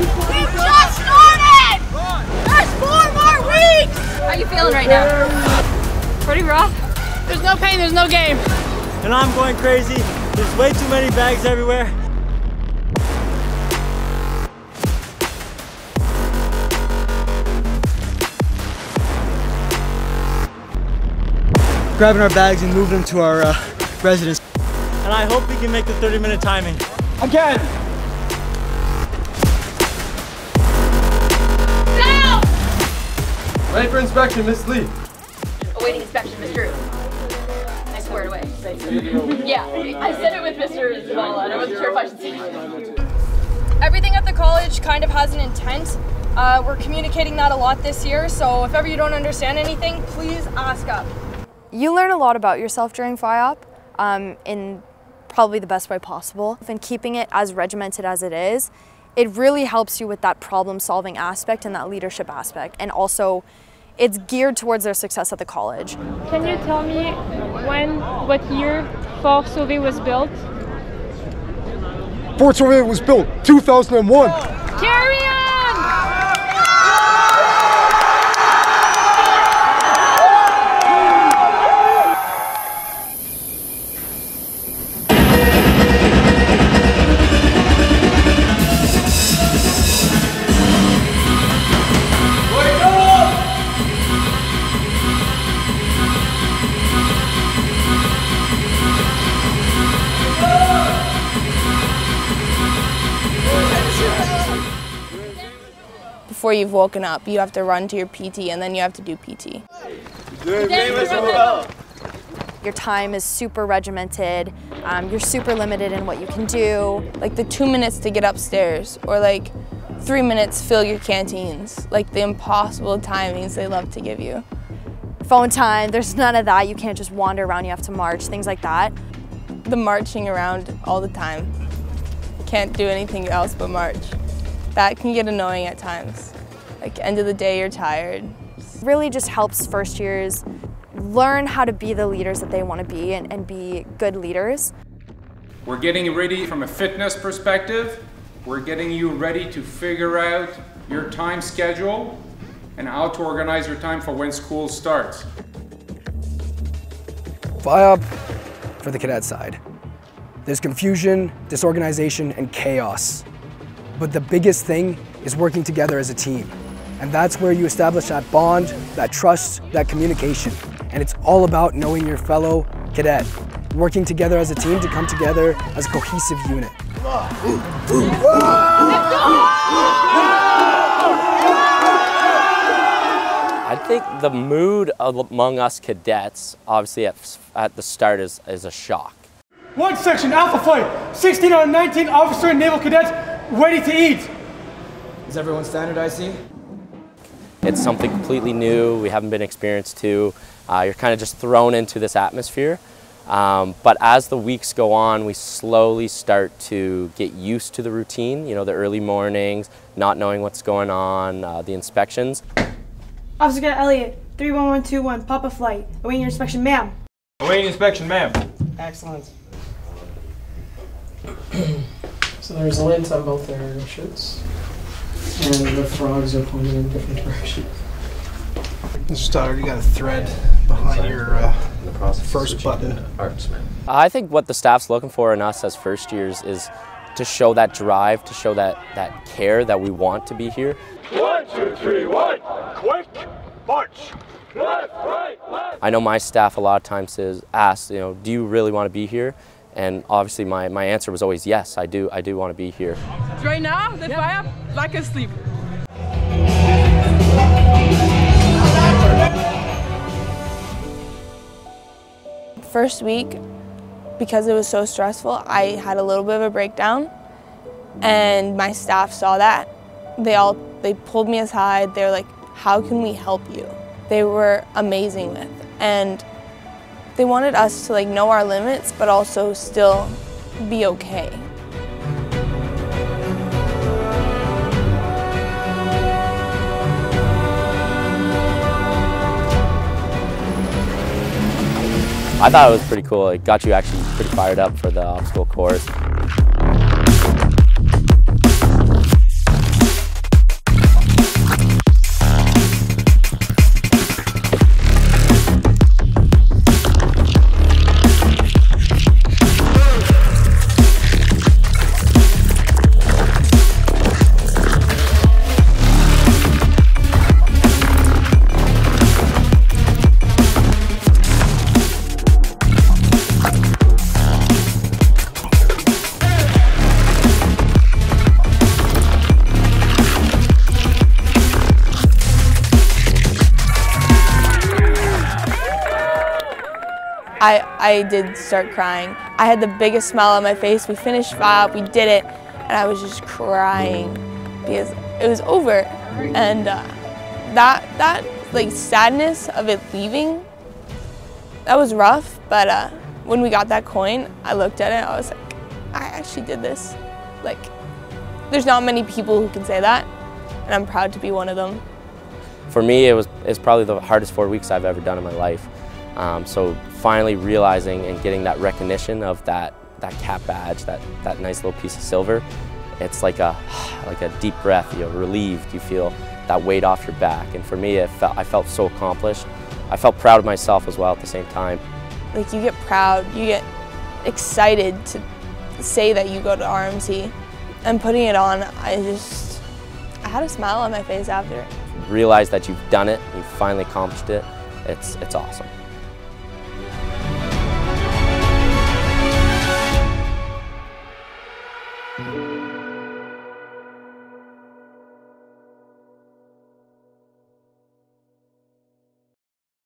We just started! There's 4 more weeks! How are you feeling right now? Pretty rough. There's no pain, there's no game. And I'm going crazy. There's way too many bags everywhere. Grabbing our bags and moving them to our residence. And I hope we can make the 30-minute timing. Again! Down! Ready for inspection, Miss Lee. Awaiting inspection, Mr. I swear it away. Yeah, I said it with Mr. Zavala, and I wasn't sure if I should say it. Everything at the college kind of has an intent. We're communicating that a lot this year, so if ever you don't understand anything, please ask up. You learn a lot about yourself during FYOP in probably the best way possible. And keeping it as regimented as it is, it really helps you with that problem-solving aspect and that leadership aspect. And also, it's geared towards their success at the college. Can you tell me what year Fort Sauvé was built? Fort Sauvé was built 2001. Carry on! Before you've woken up, you have to run to your PT and then you have to do PT. Your time is super regimented, you're super limited in what you can do. Like the 2 minutes to get upstairs, or like 3 minutes fill your canteens. Like the impossible timings they love to give you. Phone time, there's none of that. You can't just wander around, you have to march, things like that. The marching around all the time. Can't do anything else but march. That can get annoying at times. Like end of the day, you're tired. Really just helps first years learn how to be the leaders that they want to be and be good leaders. We're getting you ready from a fitness perspective. We're getting you ready to figure out your time schedule and how to organize your time for when school starts. FYOP for the cadet side. There's confusion, disorganization, and chaos. But the biggest thing is working together as a team. And that's where you establish that bond, that trust, that communication. And it's all about knowing your fellow cadet, working together as a team to come together as a cohesive unit. I think the mood among us cadets, obviously at the start, is a shock. 1 section, Alpha Flight, 16 out of 19 officer and naval cadets ready to eat. Is everyone standard IC? It's something completely new, we haven't been experienced to. You're kind of just thrown into this atmosphere. But as the weeks go on, we slowly start to get used to the routine, you know, the early mornings, not knowing what's going on, the inspections. Officer Cadet Elliott, 31121, Papa Flight. Awaiting your inspection, ma'am. Awaiting inspection, ma'am. Excellent. So there's lint on both their shirts, and the frogs are pointing in different directions. Mr. Stoddard, you got a thread behind your first button. I think what the staff's looking for in us as first years is to show that drive, to show that care that we want to be here. 1, 2, 3, 1, quick march. Left, right, left. I know my staff a lot of times asks, you know, do you really want to be here? And obviously my answer was always yes, I do want to be here. Right now, the FYOP, like asleep. First week, because it was so stressful, I had a little bit of a breakdown, and my staff saw that. They pulled me aside. They were like, how can we help you? They were amazing with, and they wanted us to like know our limits, but also still be okay. I thought it was pretty cool. It got you actually pretty fired up for the obstacle course. I did start crying. I had the biggest smile on my face. We finished FYOP, we did it, and I was just crying because it was over. And that like sadness of it leaving, that was rough, but when we got that coin, I looked at it, I was like, I actually did this. Like, there's not many people who can say that, and I'm proud to be one of them. For me, it's probably the hardest 4 weeks I've ever done in my life. So finally realizing and getting that recognition of that cap badge, that nice little piece of silver, it's like a deep breath. You're relieved. You feel that weight off your back. And for me, I felt so accomplished. I felt proud of myself as well at the same time. Like, you get proud, you get excited to say that you go to RMC. And putting it on, I had a smile on my face after. Realize that you've done it, you've finally accomplished it. It's awesome.